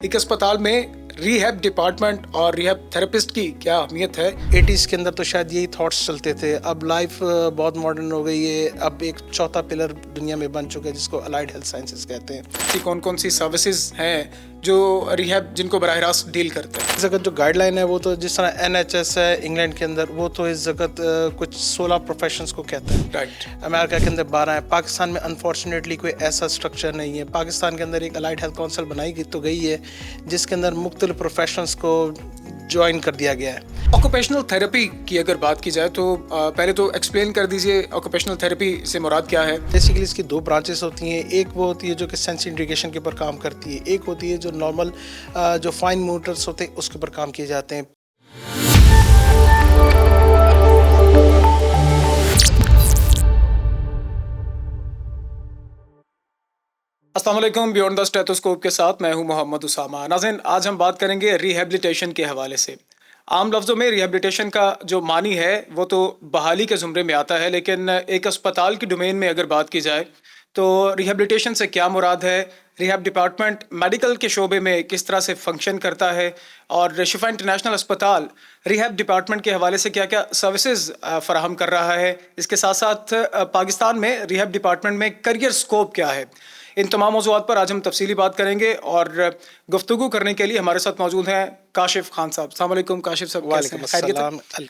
एक अस्पताल में रिहैब डिपार्टमेंट और रिहैब थेरेपिस्ट की क्या अहमियत है। 80s के अंदर तो शायद यही थॉट्स चलते थे। अब लाइफ बहुत मॉडर्न हो गई है। अब एक चौथा पिलर दुनिया में बन चुका है जिसको अलाइड हेल्थ साइंसेज कहते हैं। ऐसी कौन कौन सी सर्विसेज हैं जो रिहैब जिनको बराह रास्त डील करते हैं। इस जगत जो गाइडलाइन है वो तो जिस तरह NHS है इंग्लैंड के अंदर, वो तो इस जगत कुछ 16 प्रोफेशंस को कहते हैं। राइट। अमेरिका के अंदर 12 है। पाकिस्तान में अनफॉर्चुनेटली कोई ऐसा स्ट्रक्चर नहीं है। पाकिस्तान के अंदर एक अलाइड हेल्थ काउंसिल बनाई गई है जिसके अंदर मुख्तलिफ प्रोफेशंस को ज्वाइन कर दिया गया है। ऑक्यूपेशनल थेरेपी की अगर बात की जाए तो पहले तो एक्सप्लेन कर दीजिए ऑक्यूपेशनल थेरेपी से मुराद क्या है। बेसिकली इसकी दो ब्रांचेस होती हैं। एक वो होती है जो कि सेंस इंटीग्रेशन के ऊपर काम करती है, एक होती है जो नॉर्मल जो फाइन मोटर्स होते हैं उसके ऊपर काम किए जाते हैं। अस्सलाम वालेकुम, बियॉन्ड द स्टेथोस्कोप के साथ मैं हूं मोहम्मद उसामा। नाज़रीन, आज हम बात करेंगे रिहैबिलिटेशन के हवाले से। आम लफ्ज़ों में रिहैबिलिटेशन का जो मानी है वो तो बहाली के ज़ुमरे में आता है, लेकिन एक अस्पताल की डोमेन में अगर बात की जाए तो रिहैबिलिटेशन से क्या मुराद है, रिहैब डिपार्टमेंट मेडिकल के शोबे में किस तरह से फंक्शन करता है, और शिफा इंटरनेशनल अस्पताल रिहैब डिपार्टमेंट के हवाले से क्या क्या सर्विसेज फराहम कर रहा है, इसके साथ साथ पाकिस्तान में रिहैब डिपार्टमेंट में करियर स्कोप क्या है। इन तमाम मौज़ूआत पर आज हम तफसीली बात करेंगे और गुफ्तगू करने के लिए हमारे साथ मौजूद हैं काशिफ खान साहब। अस्सलाम वालेकुम काशिफ साहब, कैसे हैं? खैरियत है?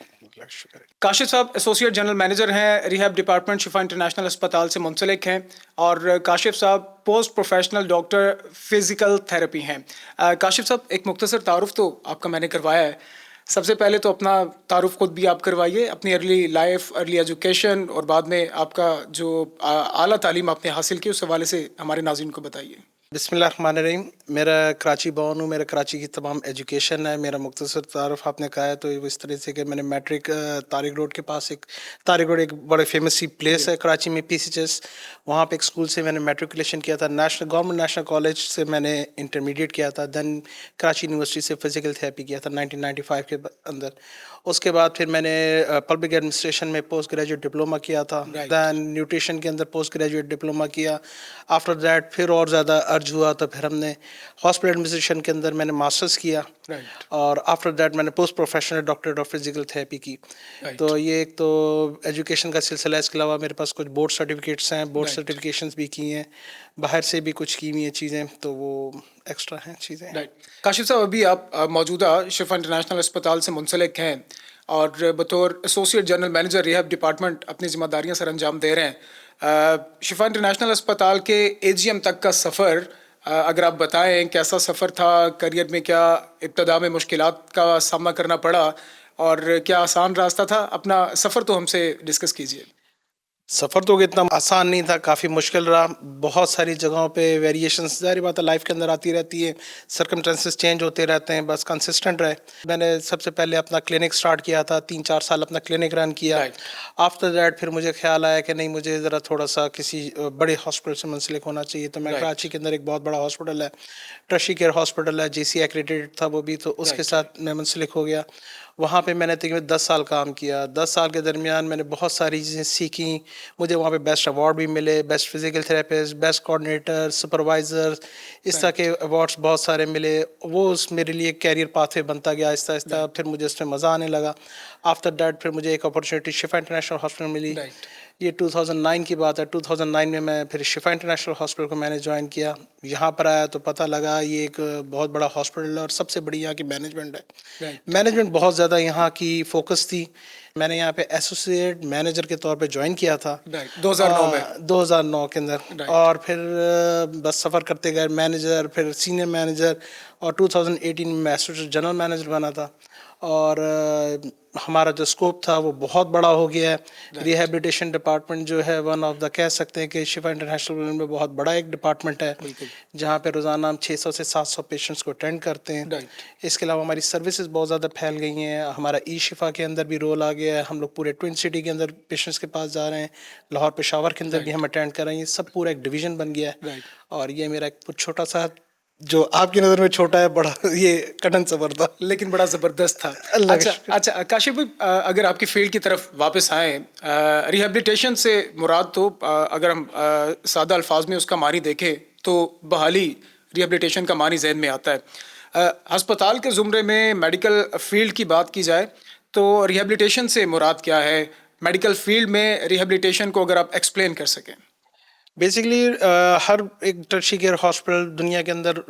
काशिफ साहब एसोसिएट जनरल मैनेजर हैं रिहैब डिपार्टमेंट शिफा इंटरनेशनल अस्पताल से मुंसलिक हैं, और काशिफ साहब post professional doctor physical therapy हैं। काशिफ साहब, एक मुख्तसर तारुफ तो आपका मैंने करवाया है, सबसे पहले तो अपना तारुफ खुद भी आप करवाइए, अपनी अर्ली लाइफ, अर्ली एजुकेशन और बाद में आपका जो आला तालीम आपने हासिल की उस हवाले से हमारे नाज़रीन को बताइए। बिस्मिल्लाहिर्रहमानिर्रहीम। मेरा कराची बॉर्न हूँ, मेरा कराची की तमाम एजुकेशन है। मेरा मुख्तसर तारुफ आपने कहा है तो वो इस तरह से कि मैंने मैट्रिक तारिक रोड के पास तारिक रोड एक बड़े फेमस सी प्लेस है कराची में, PCHS, वहाँ पे एक स्कूल से मैंने मैट्रिकुलेशन किया था। गवर्नमेंट नेशनल कॉलेज से मैंने इंटरमीडिएट किया था। दैन कराची यूनिवर्सिटी से फ़िज़िकल थेरेपी किया था 1995 के अंदर। उसके बाद फिर मैंने पब्लिक एडमिनिस्ट्रेशन में पोस्ट ग्रेजुएट डिप्लोमा किया था। दैन न्यूट्रिशन के अंदर पोस्ट ग्रेजुएट डिप्लोमा किया। आफ्टर दैट फिर और ज़्यादा अर्ज हुआ तो फिर हमने हॉस्पिटल एडमिनिस्ट्रेशन के अंदर मैंने मास्टर्स किया। और आफ्टर दैट मैंने post professional doctorate of physical therapy की। तो ये एक तो एजुकेशन का सिलसिला। इसके अलावा मेरे पास कुछ बोर्ड सर्टिफिकेट्स हैं, बोर्ड सर्टिफिकेशंस भी की हैं, बाहर से भी कुछ की हुई हैं चीज़ें, तो वो एक्स्ट्रा हैं चीज़ें। काशिफ साहब, अभी आप मौजूदा शिफा इंटरनेशनल अस्पताल से मुंसलिक हैं और बतौर associate general manager rehab department अपनी जिम्मेदारियां सर अंजाम दे रहे हैं। शिफा इंटरनेशनल अस्पताल के AGM तक का सफ़र अगर आप बताएं, कैसा सफ़र था, करियर में क्या इब्तदा में मुश्किलात का सामना करना पड़ा और क्या आसान रास्ता था, अपना सफ़र तो हमसे डिस्कस कीजिए। सफ़र तो इतना आसान नहीं था, काफ़ी मुश्किल रहा। बहुत सारी जगहों पे वेरिएशंस, ज़ाहिर बात है लाइफ के अंदर आती रहती है, सर्कमस्टेंसेस चेंज होते रहते हैं, बस कंसिस्टेंट रहे। मैंने सबसे पहले अपना क्लिनिक स्टार्ट किया था, 3-4 साल अपना क्लिनिक रन किया। आफ्टर दैट फिर मुझे ख्याल आया कि नहीं, मुझे ज़रा थोड़ा सा किसी बड़े हॉस्पिटल से मुंसलिक होना चाहिए। तो मैं कराची के अंदर एक बहुत बड़ा हॉस्पिटल है, ट्रशी केयर हॉस्पिटल है, JC एक्रेडिटेड था वो भी, तो उसके साथ मैं मुंसलिक हो गया। वहाँ पे मैंने तकरीबन 10 साल काम किया। 10 साल के दरमियान मैंने बहुत सारी चीज़ें सीखी। मुझे वहाँ पे बेस्ट अवार्ड भी मिले, best physical therapist, best coordinator, supervisor, इस तरह के अवार्ड्स बहुत सारे मिले। वो मेरे लिए कैरियर पाथवे बनता गया आहिस्ता आहिस्ता। फिर मुझे उसमें मज़ा आने लगा। आफ्टर दैट फिर मुझे एक अपॉर्चुनिटी शिफा इंटरनेशनल हॉस्पिटल मिली। ये 2009 की बात है। 2009 में मैं फिर शिफा इंटरनेशनल हॉस्पिटल को मैंने ज्वाइन किया। यहाँ पर आया तो पता लगा ये एक बहुत बड़ा हॉस्पिटल है और सबसे बड़ी यहाँ की मैनेजमेंट है। मैनेजमेंट बहुत ज़्यादा यहाँ की फोकस थी। मैंने यहाँ पे एसोसिएट मैनेजर के तौर पे ज्वाइन किया था 2009 में। 2009 के अंदर। और फिर बस सफ़र करते गए, मैनेजर, फिर सीनियर मैनेजर, और 2018 में मैं एसोसिएट जनरल मैनेजर बना था। और हमारा जो स्कोप था वो बहुत बड़ा हो गया है। रिहैबिलिटेशन डिपार्टमेंट जो है वन ऑफ द, कह सकते हैं कि शिफा इंटरनेशनल में बहुत बड़ा एक डिपार्टमेंट है जहाँ पे रोज़ाना हम 600 से 700 पेशेंट्स को अटेंड करते हैं। इसके अलावा हमारी सर्विसेज बहुत ज़्यादा फैल गई हैं। हमारा शिफा के अंदर भी रोल आ गया है। हम लोग पूरे ट्विन सिटी के अंदर पेशेंट्स के पास जा रहे हैं। लाहौर पेशावर के अंदर भी हम अटेंड कर रहे हैं। ये सब पूरा एक डिवीज़न बन गया है। और ये मेरा एक छोटा सा, जो आपकी नज़र में छोटा है, बड़ा ये कठिन सफ़र था लेकिन बड़ा ज़बरदस्त था। अच्छा काशिफ भाई, अगर आपकी फील्ड की तरफ वापस आएँ, रिहैबिलिटेशन से मुराद तो अगर हम सादा अल्फाज में उसका मानी देखें तो बहाली रिहेबिलिटेशन का मानी जहन में आता है। अस्पताल के ज़ुमरे में मेडिकल फील्ड की बात की जाए तो रिहेबिलिटेशन से मुराद क्या है? मेडिकल फील्ड में रिहेबिलिटेशन को अगर आप एक्सप्लेन कर सकें। बेसिकली हर एक टर्शी केयर हॉस्पिटल दुनिया के अंदर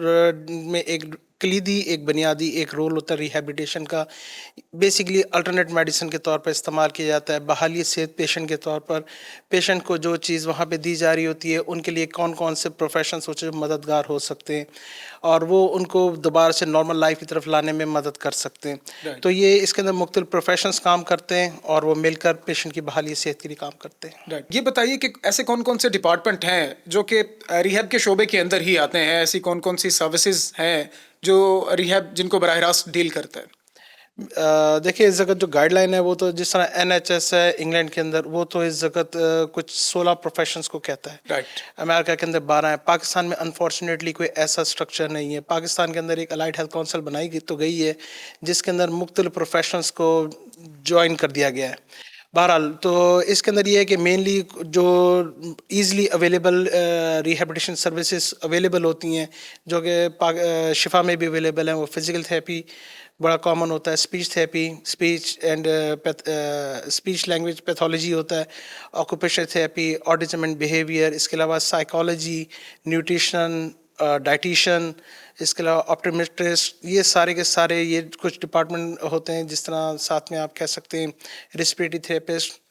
में एक कलीदी एक बुनियादी एक रोल होता है रिहैबिलिटेशन का। बेसिकली अल्टरनेट मेडिसिन के तौर पर इस्तेमाल किया जाता है। बहाली सेहत पेशेंट के तौर पर पेशेंट को जो चीज़ वहाँ पे दी जा रही होती है उनके लिए कौन कौन से प्रोफेशंस होते हैं मददगार हो सकते हैं और वो उनको दोबारा से नॉर्मल लाइफ की तरफ लाने में मदद कर सकते हैं। राइट, तो ये इसके अंदर मुख्तलिफ प्रोफेशंस काम करते हैं और वो मिलकर पेशेंट की बहाली सेहत के लिए काम करते हैं। राइट। ये बताइए कि ऐसे कौन-कौन से डिपार्टमेंट हैं जो कि रिहैब के शोबे के अंदर ही आते हैं? ऐसी कौन-कौन सी सर्विसेज़ हैं जो रिहैब जिनको बराह रास्त डील करता है? देखिए इस जगत जो गाइडलाइन है वो तो जिस तरह एनएचएस है इंग्लैंड के अंदर वो तो इस जगत कुछ 16 प्रोफेशंस को कहता है। राइट, अमेरिका के अंदर 12 है। पाकिस्तान में अनफॉर्चुनेटली कोई ऐसा स्ट्रक्चर नहीं है। पाकिस्तान के अंदर एक अलाइड हेल्थ काउंसिल बनाई गई तो गई है जिसके अंदर मुख्तलिफ प्रोफेशंस को ज्वाइन कर दिया गया है। बहरहाल तो इसके अंदर ये है कि मेनली जो easily available rehabilitation services available होती हैं जो कि शिफा में भी अवेलेबल हैं वो फिज़िकल थेरेपी बड़ा कॉमन होता है, speech therapy, speech and speech language pathology होता है, occupational therapy, autism and behaviour, इसके अलावा साइकोलॉजी, न्यूट्रिशन, डाइटिशियन, इसके अलावा ऑप्टोमेट्रिस्ट, ये सारे के सारे ये कुछ डिपार्टमेंट होते हैं। जिस तरह साथ में आप कह सकते हैं रेस्पिरेटरी थेरेपिस्ट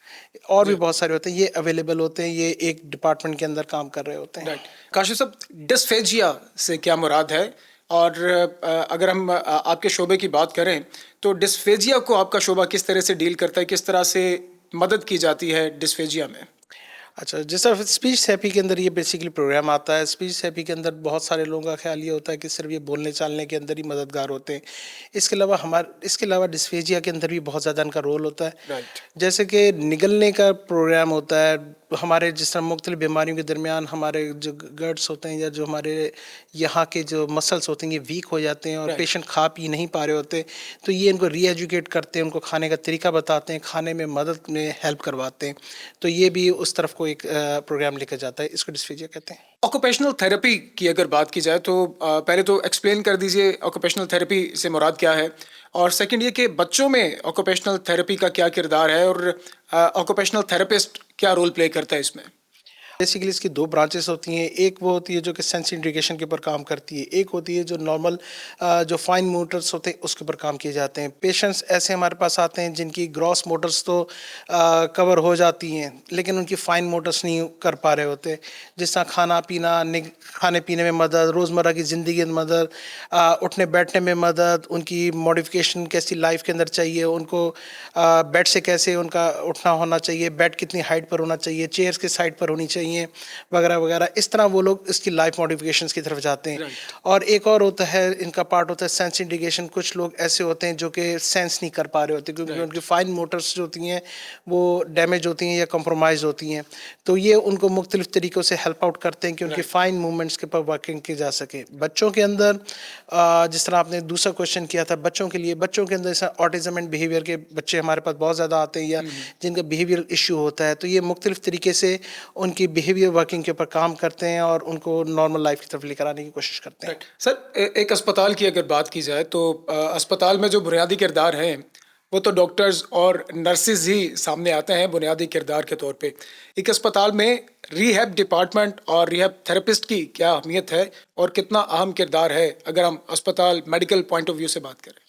और भी बहुत सारे होते हैं, ये अवेलेबल होते हैं, ये एक डिपार्टमेंट के अंदर काम कर रहे होते हैं। राइट। काशिफ साहब, डिस्फेजिया से क्या मुराद है? और अगर हम आपके शोबे की बात करें तो डिस्फेजिया को आपका शोबा किस तरह से डील करता है? किस तरह से मदद की जाती है डिस्फेजिया में? अच्छा, जिस तरह स्पीच थेरेपी के अंदर ये बेसिकली प्रोग्राम आता है। स्पीच थेरेपी के अंदर बहुत सारे लोगों का ख्याल ये होता है कि सिर्फ ये बोलने चालने के अंदर ही मददगार होते हैं। इसके अलावा डिस्फेजिया के अंदर भी बहुत ज़्यादा इनका रोल होता है। राइट, जैसे कि निगलने का प्रोग्राम होता है। हमारे जिस तरह मुख्तलिफ बीमारियों के दरमियान हमारे जो गट्स होते हैं या जो हमारे यहाँ के जो मसल्स होते हैं ये वीक हो जाते हैं और राइट, पेशेंट खा पी नहीं पा रहे होते, तो ये इनको री एजुकेट करते हैं, उनको खाने का तरीका बताते हैं, खाने में मदद में हेल्प करवाते हैं। तो ये भी उस तरफ को एक प्रोग्राम लेकर जाता है। इसको डिस्फेजिया कहते हैं। ऑक्यूपेशनल थेरेपी की अगर बात की जाए तो पहले तो एक्सप्लेन कर दीजिए ऑक्यूपेशनल थेरेपी से मुराद क्या है, और सेकंड ये कि बच्चों में ऑक्यूपेशनल थेरेपी का क्या किरदार है और ऑक्यूपेशनल थेरेपिस्ट क्या रोल प्ले करता है इसमें? बेसिकली इसकी दो ब्रांचेस होती हैं। एक वो होती है जो कि सेंस इंटीग्रेशन के ऊपर काम करती है, एक होती है जो नॉर्मल जो फाइन मोटर्स होते हैं उसके ऊपर काम किए जाते हैं। पेशेंट्स ऐसे हमारे पास आते हैं जिनकी ग्रॉस मोटर्स तो कवर हो जाती हैं लेकिन उनकी फाइन मोटर्स नहीं कर पा रहे होते। जिस तरह खाना पीना, खाने पीने में मदद, रोज़मर्रा की ज़िंदगी में मदद, उठने बैठने में मदद, उनकी मॉडिफिकेशन कैसी लाइफ के अंदर चाहिए, उनको बेड से कैसे उनका उठना होना चाहिए, बेड कितनी हाइट पर होना चाहिए, चेयर्स किस साइड पर होनी चाहिए वगैरह वगैरह। इस तरह वो लोग इसकी लाइफ मॉडिफिकेशंस की तरफ जाते हैं। और एक और होता है इनका पार्ट होता है सेंस इंटीग्रेशन। कुछ लोग ऐसे होते हैं जो कि सेंस नहीं कर पा रहे होते क्योंकि उनकी फाइन मोटर्स जो होती हैं वो डैमेज होती हैं या कंप्रोमाइज़ होती हैं। तो ये उनको मुख्तलिफ तरीक़ों से हेल्प आउट करते हैं कि उनकी फाइन मूवमेंट्स के ऊपर वर्किंग की जा सके। बच्चों के अंदर जिस तरह आपने दूसरा क्वेश्चन किया था बच्चों के लिए, बच्चों के अंदर जैसा ऑटिज्म एंड बिहेवियर के बच्चे हमारे पास बहुत ज़्यादा आते हैं या जिनका बिहेवियर इशू होता है, तो ये मुख्तलिफ तरीके से उनकी बिहेवियर वर्किंग के ऊपर काम करते हैं और उनको नॉर्मल लाइफ की तरफ लेकर आने की कोशिश करते हैं। राइट सर, एक अस्पताल की अगर बात की जाए तो अस्पताल में जो बुनियादी किरदार हैं वो तो डॉक्टर्स और नर्सिस ही सामने आते हैं बुनियादी किरदार के तौर पे। एक अस्पताल में रीहैब डिपार्टमेंट और रीहैब थेरेपिस्ट की क्या अहमियत है और कितना अहम किरदार है अगर हम अस्पताल मेडिकल पॉइंट ऑफ व्यू से बात करें?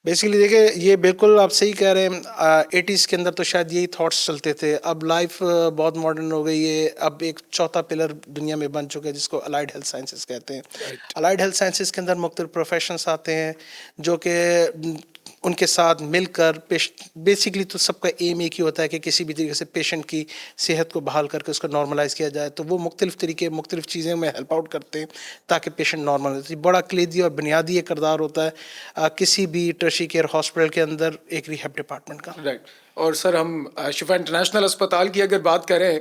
बेसिकली देखिए ये बिल्कुल आप सही कह रहे हैं। 80s के अंदर तो शायद यही थॉट्स चलते थे। अब लाइफ बहुत मॉडर्न हो गई है। अब एक चौथा पिलर दुनिया में बन चुका है जिसको अलाइड हेल्थ साइंसेस कहते हैं। अलाइड हेल्थ साइंसेस के अंदर मुख्तलिफ प्रोफेशंस आते हैं जो कि उनके साथ मिलकर बेसिकली तो सबका एम एक ही होता है कि किसी भी तरीके से पेशेंट की सेहत को बहाल करके उसको नॉर्मलाइज किया जाए। तो वो मुख्तलिफ तरीके मुख्तलिफ चीज़ें में हेल्प आउट करते हैं ताकि पेशेंट नॉर्मल हो। बड़ा कलीदी और बुनियादी एक किरदार होता है किसी भी टर्शी केयर हॉस्पिटल के अंदर एक रिहैब डिपार्टमेंट का। राइट। और सर हम शिफा इंटरनेशनल अस्पताल की अगर बात करें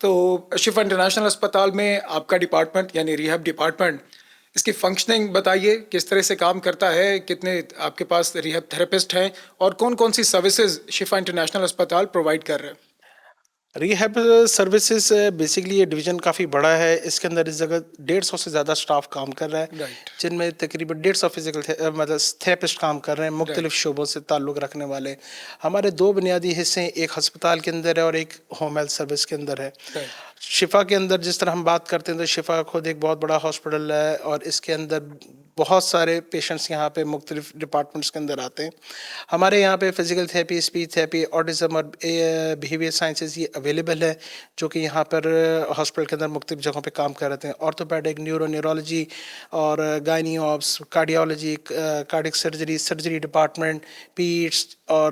तो शिफा इंटरनेशनल अस्पताल में आपका डिपार्टमेंट यानी रिहैब डिपार्टमेंट, इसकी फंक्शनिंग बताइए, किस तरह से काम करता है, कितने आपके पास रिहैब थेरेपिस्ट हैं और कौन कौन सी सर्विसेज शिफा इंटरनेशनल अस्पताल प्रोवाइड कर रहे हैं? रिहैब सर्विसेज बेसिकली ये डिवीज़न काफ़ी बड़ा है। इसके अंदर इस जगह 150 से ज़्यादा स्टाफ काम कर रहा है, राइट, जिनमें तकरीबन 150 मतलब थेरेपिस्ट काम कर रहे हैं, राइट, मुख्तलिफ शोबों से ताल्लुक़ रखने वाले। हमारे 2 बुनियादी हिस्से हैं, एक हस्पताल के अंदर है और एक होम हेल्थ सर्विस के अंदर है। राइट, शिफा के अंदर जिस तरह हम बात करते हैं तो शिफा खुद एक बहुत बड़ा हॉस्पिटल है और इसके अंदर बहुत सारे पेशेंट्स यहाँ पे मुख्तलिफ डिपार्टमेंट्स के अंदर आते हैं। हमारे यहाँ पे physical therapy, speech therapy, autism और बिहेवियर साइंसेज ये अवेलेबल है, जो कि यहाँ पर हॉस्पिटल के अंदर मुख्तलिफ जगहों पे काम कर रहे हैं। ऑर्थोपेडिक, न्यूरोन्यूरोलॉजी और gynae ops, cardiology, cardiac surgery, surgery department, पीड्स और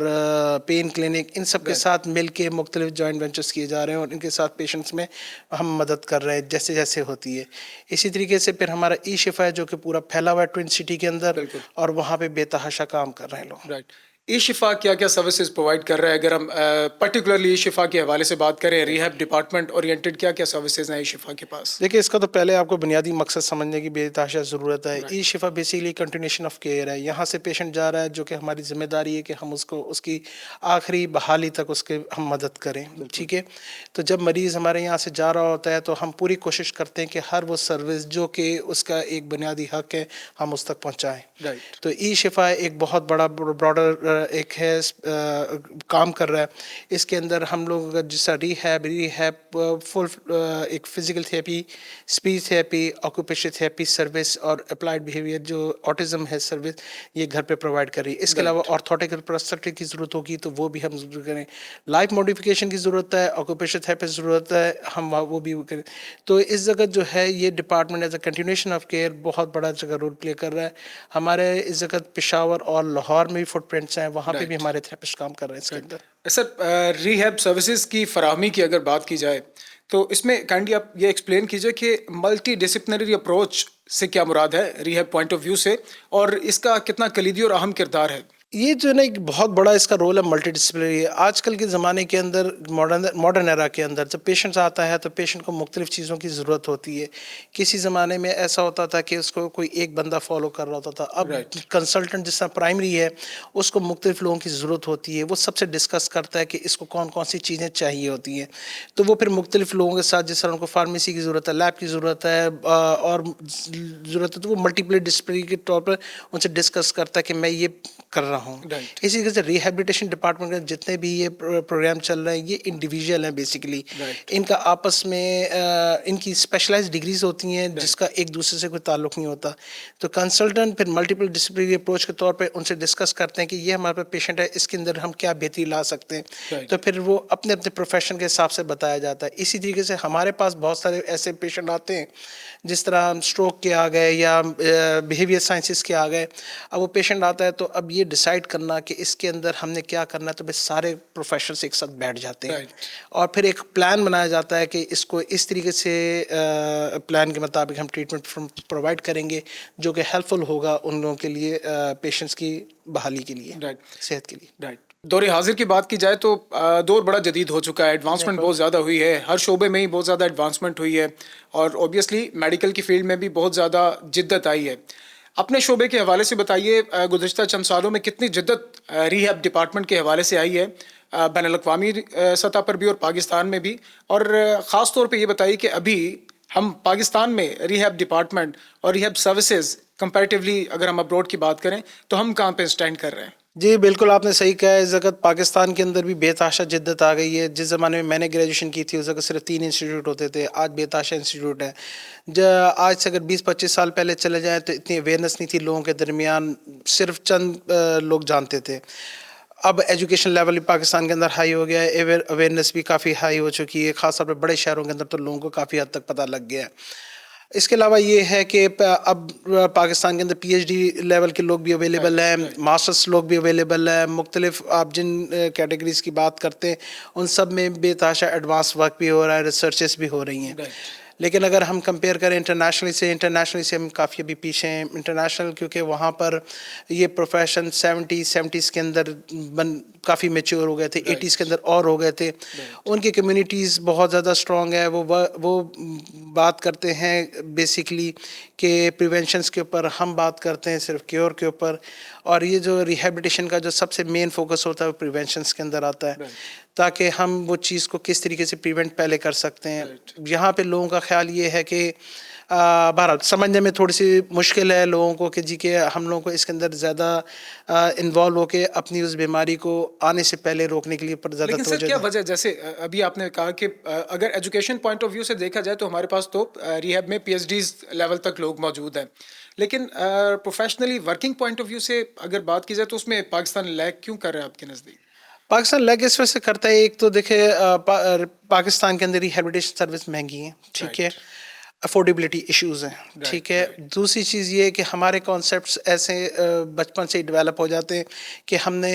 पेन क्लिनिक, इन सब के राइट। साथ मिल के मुख्तलिफ जॉइंट वेंचर्स किए जा रहे हैं और इनके साथ पेशेंट्स में हम मदद कर रहे हैं जैसे जैसे होती है। इसी तरीके से फिर हमारा ई शिफा है, जो कि पूरा फैला हुआ है ट्विन सिटी के अंदर, बिल्कुल। और वहाँ पे बेतहाशा काम कर रहे हैं लोग। राइट। ई शिफा क्या क्या सर्विसेज प्रोवाइड कर रहा है? अगर हम पर्टिकुलरली ई शिफा के हवाले से बात करें, रिहैब डिपार्टमेंट ओरिएंटेड क्या क्या सर्विसेज हैं ई शिफा के पास? देखिए, इसका तो पहले आपको बुनियादी मकसद समझने की बेतहाशा ज़रूरत है। Right, E Shifa basically continuation of care है। यहाँ से पेशेंट जा रहा है, जो कि हमारी ज़िम्मेदारी है कि हम उसको उसकी आखिरी बहाली तक उसके हम मदद करें, ठीक है। तो जब मरीज़ हमारे यहाँ से जा रहा होता है तो हम पूरी कोशिश करते हैं कि हर वो सर्विस जो कि उसका एक बुनियादी हक है, हम उस तक पहुँचाएँ। राइट, तो ई शिफा एक बहुत बड़ा ब्रॉडर एक है, काम कर रहा है। इसके अंदर हम लोग जैसा रिहैब फुल एक physical therapy, speech therapy, occupation therapy service और अप्लाइड बिहेवियर जो ऑटिज्म है सर्विस, ये घर पे प्रोवाइड कर रही है। इसके अलावा राइट, ऑर्थोटिक प्रोस्थेटिक की ज़रूरत होगी तो वो भी हम ज़रूर करें। लाइफ मॉडिफिकेशन की ज़रूरत है, ऑक्यूपेशन थेरेपी की ज़रूरत है, हम वो भी करें। तो इस जगह जो है ये department as a continuation of care बहुत बड़ा जगह रोल प्ले कर रहा है। हमारे इस जगह पेशावर और लाहौर में भी फुटप्रिंट्स हैं, वहाँ पे भी राइट, हमारे थेरेपिस्ट काम कर रहे हैं इसके राइट। अंदर। सर, रिहैब सर्विसेज की फराहमी की अगर बात की जाए, तो इसमें काइंडली आप ये एक्सप्लेन कीजिए कि मल्टी डिसिप्लिनरी अप्रोच से क्या मुराद है रिहैब पॉइंट ऑफ व्यू से, और इसका कितना कलीदी और अहम किरदार है? ये जो है ना एक बहुत बड़ा इसका रोल है मल्टीडिसिप्लिनरी। आजकल के ज़माने के अंदर मॉडर्न एरा के अंदर जब पेशेंट्स आता है तो पेशेंट को मुख्तलिफ चीज़ों की ज़रूरत होती है। किसी ज़माने में ऐसा होता था कि उसको कोई एक बंदा फॉलो कर रहा होता था। अब राइट, कंसल्टेंट जिस तरह प्राइमरी है, उसको मुख्तलिफ लोगों की ज़रूरत होती है। वो सबसे डिस्कस करता है कि इसको कौन कौन सी चीज़ें चाहिए होती हैं। तो वो फिर मुख्तलिफ लोगों के साथ, जिस तरह उनको फार्मेसी की ज़रूरत है, लैब की ज़रूरत है और ज़रूरत है, तो वो मल्टीपल डिसिप्लिनरी के तौर पर उनसे डिस्कस करता है कि मैं ये कर रहा हूँ। राइट, इसी तरह से रिहैबिलिटेशन डिपार्टमेंट के जितने भी ये प्रोग्राम चल रहे हैं, ये इंडिविजुअल हैं बेसिकली। राइट, इनका आपस में इनकी स्पेशलाइज्ड डिग्रीज होती हैं, राइट, जिसका एक दूसरे से कोई ताल्लुक नहीं होता। तो कंसल्टेंट फिर मल्टीपल डिसिप्लिनरी अप्रोच के तौर पे उनसे डिस्कस करते हैं कि ये हमारे पास पेशेंट है, इसके अंदर हम क्या बेहतरी ला सकते हैं। राइट, तो फिर वो अपने अपने प्रोफेशन के हिसाब से बताया जाता है। इसी तरीके से हमारे पास बहुत सारे ऐसे पेशेंट आते हैं, जिस तरह स्ट्रोक के आ गए या बिहेवियर साइंसेस के आ गए। अब वो पेशेंट आता है तो अब ये डिसाइड करना कि इसके अंदर हमने क्या करना है, तो बस सारे प्रोफेशनल्स एक साथ बैठ जाते हैं राइट, और फिर एक प्लान बनाया जाता है कि इसको इस तरीके से प्लान के मुताबिक हम ट्रीटमेंट प्रोवाइड करेंगे, जो कि हेल्पफुल होगा उन लोगों के लिए, पेशेंट्स की बहाली के लिए, राइट, सेहत के लिए। राइट। दौर हाजिर की बात की जाए तो दौर बड़ा जदीद हो चुका है, एडवांसमेंट बहुत ज़्यादा हुई है, हर शोबे में ही बहुत ज़्यादा एडवांसमेंट हुई है, और ऑब्वियसली मेडिकल की फील्ड में भी बहुत ज़्यादा जिद्दत आई है। अपने शोबे के हवाले से बताइए, गुज़िश्ता चंद सालों में कितनी जिद्दत रिहैब डिपार्टमेंट के हवाले से आई है, बैनुल-अक़वामी सतह पर भी और पाकिस्तान में भी, और ख़ास तौर पे ये बताइए कि अभी हम पाकिस्तान में रिहैब डिपार्टमेंट और रिहैब सर्विसेज कंपैरेटिवली अगर हम अब्रॉड की बात करें तो हम कहाँ पे स्टैंड कर रहे हैं? जी, बिल्कुल आपने सही कहा है। इस वक़्त पाकिस्तान के अंदर भी बेतहाशा जिद्दत आ गई है। जिस ज़माने में मैंने ग्रेजुएशन की थी, उस वक़्त सिर्फ 3 इंस्टीट्यूट होते थे, आज बेतहाशा इंस्टीट्यूट है। आज से अगर 20-25 साल पहले चले जाएँ तो इतनी अवेयरनेस नहीं थी लोगों के दरमियान, सिर्फ चंद लोग जानते थे। अब एजुकेशन लेवल भी पाकिस्तान के अंदर हाई हो गया है, अवेयरनेस भी काफ़ी हाई हो चुकी है, ख़ास तौर पे बड़े शहरों के अंदर तो लोगों को काफ़ी हद तक पता लग गया है। इसके अलावा ये है कि अब पाकिस्तान के अंदर पीएचडी लेवल के लोग भी अवेलेबल राइट, हैं, राइट, मास्टर्स लोग भी अवेलेबल हैं। मुख्तलिफ आप जिन कैटेगरीज की बात करते हैं, उन सब में बेतहाशा एडवांस वर्क भी हो रहा है, रिसर्चेस भी हो रही हैं। राइट, लेकिन अगर हम कंपेयर करें इंटरनेशनली से हम काफ़ी अभी पीछे हैं। इंटरनेशनल क्योंकि वहाँ पर ये प्रोफेशन 70s के अंदर काफ़ी मेच्योर हो गए थे, राइट, 80s के अंदर और हो गए थे। राइट, उनकी कम्युनिटीज़ बहुत ज़्यादा स्ट्रॉन्ग है। वो बात करते हैं बेसिकली कि प्रिवेंशंस के ऊपर, हम बात करते हैं सिर्फ क्योर के ऊपर। और ये जो रिहैबिलिटेशन का जो सबसे मेन फोकस होता है वो प्रिवेंशंस के अंदर आता है। राइट, ताकि हम वो चीज़ को किस तरीके से प्रिवेंट पहले कर सकते हैं। यहाँ पे लोगों का ख्याल ये है कि बहरहाल समझने में थोड़ी सी मुश्किल है लोगों को कि जी के हम लोगों को इसके अंदर ज़्यादा इन्वॉल्व होके अपनी उस बीमारी को आने से पहले रोकने के लिए पर ज़्यादा लेकिन सर तवज्जो क्या दें। वजह, जैसे अभी आपने कहा कि अगर एजुकेशन पॉइंट ऑफ व्यू से देखा जाए तो हमारे पास तो रिहैब में पीएचडीज लेवल तक लोग मौजूद हैं, लेकिन professionally working point of view से अगर बात की जाए तो उसमें पाकिस्तान लैग क्यों कर रहा है आपके नज़दीक? पाकिस्तान लैग इस वजह से करता है, एक तो देखे पाकिस्तान के अंदर रिहेबिलिटेशन सर्विस महंगी है, ठीक है, राइट, अफोर्डेबिलिटी इश्यूज हैं, ठीक राइट, है। राइट, दूसरी चीज़ ये है कि हमारे कॉन्सेप्ट्स ऐसे बचपन से ही डेवलप हो जाते हैं कि हमने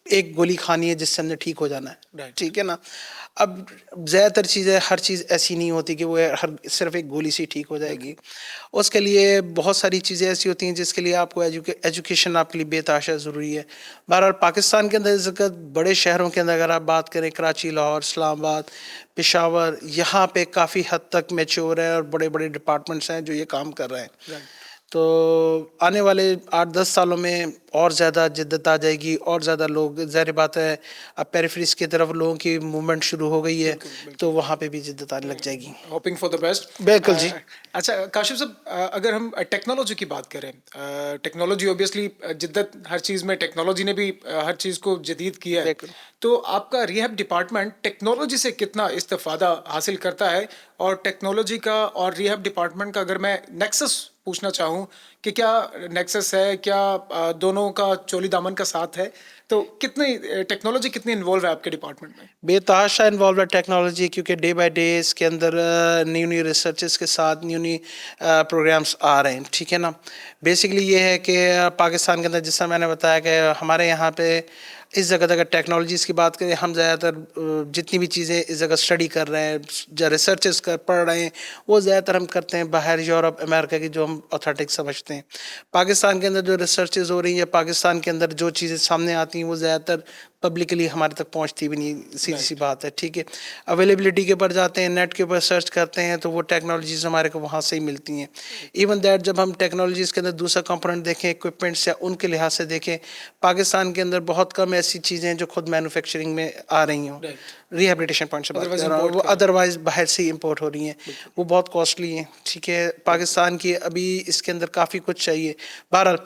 एक गोली खानी है जिससे हमने ठीक हो जाना है, राइट। ठीक है ना। अब ज़्यादातर चीज़ें, हर चीज़ ऐसी नहीं होती कि वो हर सिर्फ एक गोली से ही ठीक हो जाएगी। उसके लिए बहुत सारी चीज़ें ऐसी होती हैं जिसके लिए आपको एजुकेशन आपके लिए बेतहाशा ज़रूरी है। बहरहाल पाकिस्तान के अंदर इस वक़्त बड़े शहरों के अंदर अगर आप बात करें, कराची, लाहौर, इस्लामाबाद, पेशावर, यहाँ पे काफ़ी हद तक मैच्योर है और बड़े-बड़े डिपार्टमेंट्स हैं जो ये काम कर रहे हैं। राइट, तो आने वाले 8-10 सालों में और ज़्यादा जिद्दत आ जाएगी और ज़्यादा लोग, ज़ाहिर बात है अब पेरिफेरीज़ की तरफ लोगों की मूवमेंट शुरू हो गई है, बिल्कुल, बिल्कुल। तो वहाँ पे भी जिद्दत आने लग जाएगी। Hoping for the best. बिल्कुल जी। अच्छा काशिफ साहब, अगर हम टेक्नोलॉजी की बात करें, टेक्नोलॉजी ऑब्वियसली जिद्दत हर चीज़ में, टेक्नोलॉजी ने भी हर चीज़ को जदीद किया है। बिल्कुल। तो आपका रिहैब डिपार्टमेंट टेक्नोलॉजी से कितना इस्तेफादा हासिल करता है, और टेक्नोलॉजी का और रिहैब डिपार्टमेंट का अगर मैं नेक्सस पूछना चाहूँ कि क्या नेक्सस है, क्या दोनों का चोली दामन का साथ है, तो कितनी टेक्नोलॉजी कितनी इन्वॉल्व है आपके डिपार्टमेंट में? बेतहाशा इन्वॉल्व है टेक्नोलॉजी, क्योंकि डे बाय डे इसके अंदर न्यू न्यू रिसर्चेस के साथ न्यू न्यू प्रोग्राम्स आ रहे हैं, ठीक है ना। बेसिकली ये है कि पाकिस्तान के अंदर, जिस तरह मैंने बताया कि हमारे यहाँ पे इस जगह अगर टेक्नोलॉजीज़ की बात करें, हम ज़्यादातर जितनी भी चीज़ें इस जगह स्टडी कर रहे हैं, जो रिसर्चेस कर पढ़ रहे हैं, वो ज़्यादातर हम करते हैं बाहर यूरोप अमेरिका की, जो हम ऑथेंटिक समझते हैं। पाकिस्तान के अंदर जो रिसर्चेस हो रही हैं या पाकिस्तान के अंदर जो चीज़ें सामने आती हैं, वो ज़्यादातर पब्लिकली हमारे तक पहुंचती भी नहीं, सीधी सी राइट, बात है, ठीक है। अवेलेबिलिटी के ऊपर जाते हैं, नेट के ऊपर सर्च करते हैं, तो वो टेक्नोलॉजीज़ हमारे को वहाँ से ही मिलती हैं। इवन दैट जब हम टेक्नोलॉजीज़ के अंदर दूसरा कंपोनेंट देखें, इक्विपमेंट्स या उनके लिहाज से देखें, पाकिस्तान के अंदर बहुत कम ऐसी चीज़ें हैं जो खुद मैन्युफैक्चरिंग में आ रही हों। राइट। रिहेबिलिटेशन पॉइंट से बात अदरवाइज कर रहा हूँ, इम्पोर्ट वो करें। अदरवाइज बाहर से ही इम्पोर्ट हो रही हैं, वो बहुत कॉस्टली हैं, ठीक है। पाकिस्तान की अभी इसके अंदर काफ़ी कुछ चाहिए। बहरहाल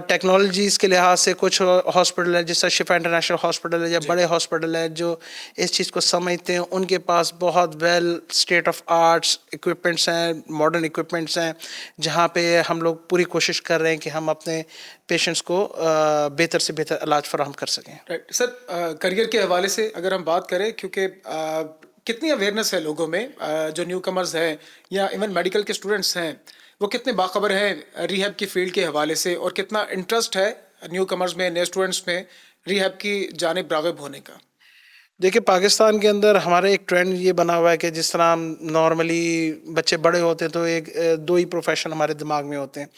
टेक्नोलॉजीज़ के लिहाज से कुछ हॉस्पिटल है, जैसा शिफा इंटरनेशनल हॉस्पिटल है या जी। बड़े हॉस्पिटल है जो इस चीज़ को समझते हैं, उनके पास बहुत well state of arts equipments हैं, मॉडर्न इक्विपमेंट्स हैं, जहाँ पे हम लोग पूरी कोशिश कर रहे हैं कि हम अपने पेशेंट्स को बेहतर से बेहतर इलाज फराहम कर सकें। राइट सर, करियर के हवाले से अगर हम बात करें, क्योंकि कितनी अवेयरनेस है लोगों में, जो न्यू कमर्स हैं या इवन मेडिकल के स्टूडेंट्स हैं, वो कितने बाखबर हैं रिहैब की फील्ड के हवाले से, और कितना इंटरेस्ट है न्यू कमर्स में, नए स्टूडेंट्स में रिहैब की जानिब राग़िब होने का? देखिए, पाकिस्तान के अंदर हमारा एक ट्रेंड ये बना हुआ है कि जिस तरह हम नॉर्मली बच्चे बड़े होते हैं तो एक दो ही प्रोफेशन हमारे दिमाग में होते हैं,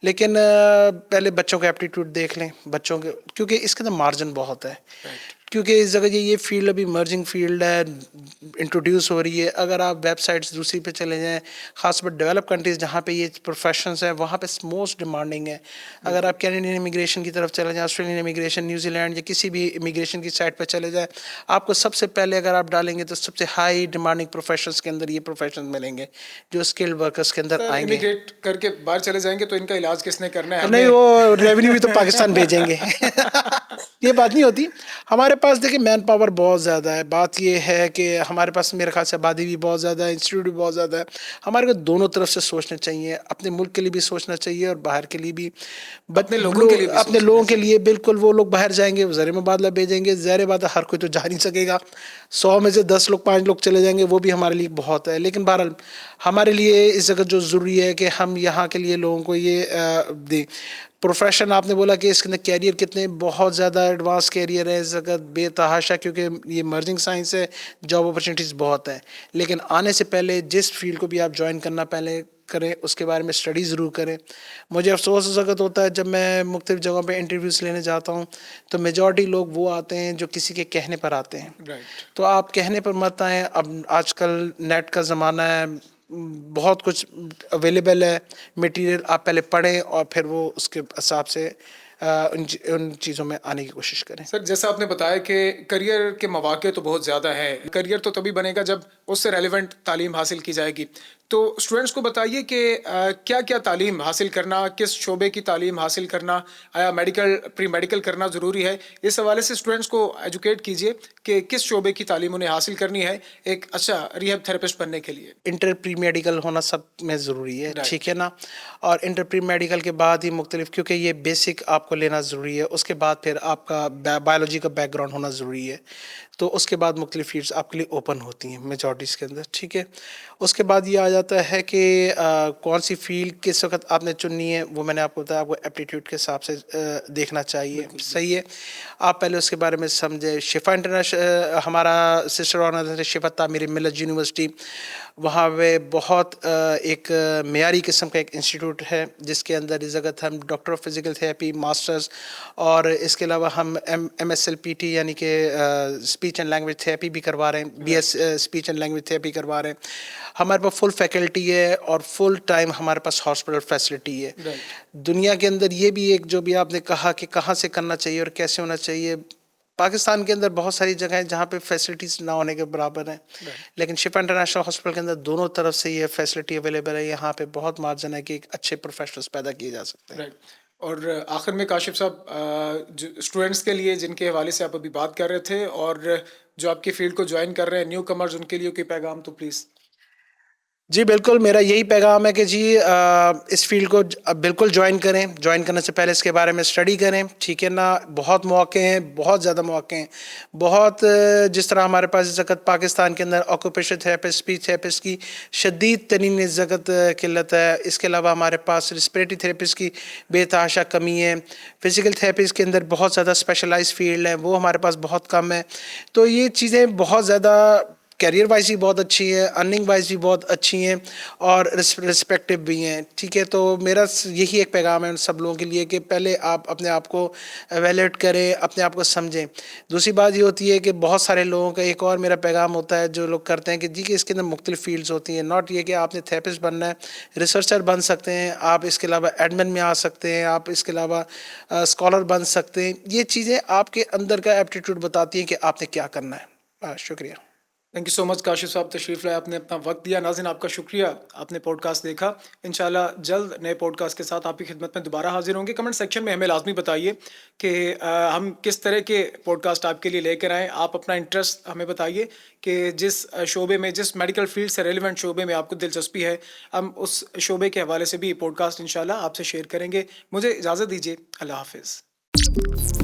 लेकिन पहले बच्चों का एप्टीट्यूड देख लें, बच्चों के, क्योंकि इसके अंदर मार्जिन बहुत है, राइट, क्योंकि इस जगह ये फील्ड अभी इमर्जिंग फील्ड है, इंट्रोड्यूस हो रही है। अगर आप वेबसाइट्स दूसरी पे चले जाएं, ख़ासकर डेवलप कंट्रीज़ जहाँ पे ये प्रोफेशंस हैं, वहाँ पे मोस्ट डिमांडिंग है। अगर आप कैनेडियन इमिग्रेशन की तरफ चले जाएं, ऑस्ट्रेलियन इमिग्रेशन, न्यूजीलैंड या किसी भी इमिग्रेशन की साइट पर चले जाएं, आपको सबसे पहले अगर आप डालेंगे तो सबसे हाई डिमांडिंग प्रोफेशंस के अंदर ये प्रोफेशन मिलेंगे जो स्किल्ड वर्कर्स के अंदर सर आएंगे। इमिग्रेट करके बाहर चले जाएंगे तो इनका इलाज किसने करना है? नहीं, हमें। वो रेवेन्यू भी तो पाकिस्तान भेजेंगे। ये बात नहीं होती। हमारे पास देखिए मैन पावर बहुत ज़्यादा है। बात ये है कि हमारे पास मेरे ख्याल से आबादी भी बहुत ज़्यादा है, इंस्टीट्यूट भी बहुत ज़्यादा है। हमारे को दोनों तरफ से सोचना चाहिए, अपने मुल्क के लिए भी सोचना चाहिए और बाहर के लिए भी। अपने लोगों के लिए भी अपने सोचना लोगों के चाहिए। लिए बिल्कुल, वो लोग बाहर जाएंगे, वो ज़र मुबादला भेजेंगे, ज़ाहिर बात है हर कोई तो जा नहीं सकेगा। 100 में से 10 लोग, 5 लोग चले जाएंगे, वो भी हमारे लिए बहुत है। लेकिन बहरहाल हमारे लिए इस जगह जो ज़रूरी है कि हम यहाँ के लिए लोगों को ये दें। प्रोफेशन आपने बोला कि इसके अंदर कैरियर कितने, बहुत ज़्यादा एडवांस कैरियर है इस जगह बेतहाशा, क्योंकि ये इमर्जिंग साइंस है, जॉब अपॉर्चुनिटीज़ बहुत हैं। लेकिन आने से पहले जिस फील्ड को भी आप ज्वाइन करना पहले करें, उसके बारे में स्टडी ज़रूर करें। मुझे अफसोस उस वक्त होता है जब मैं मुख्तलिफ़ जगहों पे इंटरव्यूज़ लेने जाता हूँ, तो मेजॉरिटी लोग वो आते हैं जो किसी के कहने पर आते हैं। राइट, तो आप कहने पर मत आएँ। अब आजकल नेट का ज़माना है, बहुत कुछ अवेलेबल है, मटेरियल आप पहले पढ़ें और फिर वो उसके हिसाब से उन चीज़ों में आने की कोशिश करें। सर, जैसा आपने बताया कि करियर के मौके तो बहुत ज़्यादा हैं। करियर तो तभी बनेगा जब उससे रेलेवेंट तालीम हासिल की जाएगी। तो स्टूडेंट्स को बताइए कि क्या-क्या तालीम हासिल करना, किस शोबे की तालीम हासिल करना, आया मेडिकल, प्री मेडिकल करना ज़रूरी है? इस हवाले से स्टूडेंट्स को एजुकेट कीजिए कि किस शोबे की तालीम उन्हें हासिल करनी है एक अच्छा रिहैब थेरेपिस्ट बनने के लिए। इंटर प्री मेडिकल होना सब में ज़रूरी है, राइट, ठीक है ना? और इंटर प्री मेडिकल के बाद ही मुख्तलिफ, क्योंकि ये बेसिक आपको लेना ज़रूरी है, उसके बाद फिर आपका बायोलॉजी का बैकग्राउंड होना ज़रूरी है। तो उसके बाद मुख्तलिफ फील्ड्स आपके लिए ओपन होती हैं मेजॉरिटीज़ के अंदर, ठीक है? उसके बाद ये आ जाता है कि कौन सी फील्ड किस वक्त आपने चुननी है, वो मैंने आपको बताया, आपको एप्टीट्यूड के हिसाब से देखना चाहिए, सही है? आप पहले उसके बारे में समझे। शिफा इंटरनेशनल हमारा सिस्टर ऑर्गेनाइजेशन शिफा तामीर मिलत यूनिवर्सिटी, वहाँ पे बहुत एक मेयारी किस्म का एक इंस्टीट्यूट है जिसके अंदर इस जगह हम doctor of physical therapy masters और इसके अलावा हम MSLPT यानी कि स्पीच एंड लैंग्वेज थेरेपी भी करवा रहे हैं, BS speech and language therapy करवा रहे हैं। हमारे पास फुल फैकल्टी है और फुल टाइम हमारे पास हॉस्पिटल फैसिलिटी है। राइट, दुनिया के अंदर ये भी एक जो भी आपने कहा कि कहाँ से करना चाहिए और कैसे होना चाहिए, पाकिस्तान के अंदर बहुत सारी जगह हैं जहाँ पे फैसिलिटीज़ ना होने के बराबर हैं, लेकिन शिफा इंटरनेशनल हॉस्पिटल के अंदर दोनों तरफ से ये फैसिलिटी अवेलेबल है। यहाँ पे बहुत मार्जिन है कि एक अच्छे प्रोफेशनल्स पैदा किए जा सकते हैं। राइट। और आखिर में काशिफ साहब, जो स्टूडेंट्स के लिए जिनके हवाले से आप अभी बात कर रहे थे और जो आपकी फील्ड को ज्वाइन कर रहे हैं न्यू कमर्स, उनके लिए कोई पैगाम तो प्लीज़। जी बिल्कुल, मेरा यही पैगाम है कि जी इस फ़ील्ड को बिल्कुल जॉइन करें। जॉइन करने से पहले इसके बारे में स्टडी करें, ठीक है ना? बहुत मौके हैं, बहुत ज़्यादा मौके हैं। बहुत जिस तरह हमारे पास इस वक़्त पाकिस्तान के अंदर ऑक्यूपेशनल थेरेपिस्ट, स्पीच थेरेपिस्ट की शदीद तरीन इस वक़्त किल्लत है। इसके अलावा हमारे पास रिस्पिरेटरी थेरेपिस्ट की बेतहाशा कमी है। फ़िज़िकल थेरेपिस्ट के अंदर बहुत ज़्यादा स्पेशलाइज़्ड फ़ील्ड है, वो हमारे पास बहुत कम है। तो ये चीज़ें बहुत ज़्यादा करियर वाइज भी बहुत अच्छी है, अर्निंग वाइज भी बहुत अच्छी हैं और रिस्पेक्टिव भी हैं, ठीक है? तो मेरा यही एक पैगाम है उन सब लोगों के लिए कि पहले आप अपने आप को एवेल्यूएट करें, अपने आप को समझें। दूसरी बात ये होती है कि बहुत सारे लोगों का एक और मेरा पैगाम होता है जो लोग करते हैं कि जी कि इसके अंदर मुख्तलिफ फील्ड्स होती हैं, नॉट ये कि आपने थेरेपिस्ट बनना है, रिसर्चर बन सकते हैं आप, इसके अलावा एडमिन में आ सकते हैं आप, इसके अलावा स्कॉलर बन सकते हैं। ये चीज़ें आपके अंदर का एप्टीट्यूड बताती हैं कि आपने क्या करना है। शुक्रिया। Thank you so much Kashif साहब, तशरीफ़ लाए, आपने अपना वक्त दिया। नाज़रीन, आपका शुक्रिया, आपने पॉडकास्ट देखा। इंशाल्लाह जल्द नए पॉडकास्ट के साथ आपकी खिदमत में दोबारा हाजिर होंगे। कमेंट सेक्शन में हमें लाजमी बताइए कि हम किस तरह के पॉडकास्ट आपके लिए लेकर आएँ। आप अपना इंटरेस्ट हमें बताइए कि जिस शोबे में, जिस मेडिकल फील्ड से रेलिवेंट शोबे में आपको दिलचस्पी है, हम उस शोबे के हवाले से भी पॉडकास्ट इंशाल्लाह आपसे शेयर करेंगे। मुझे इजाज़त दीजिए। अल्लाह हाफ़िज़।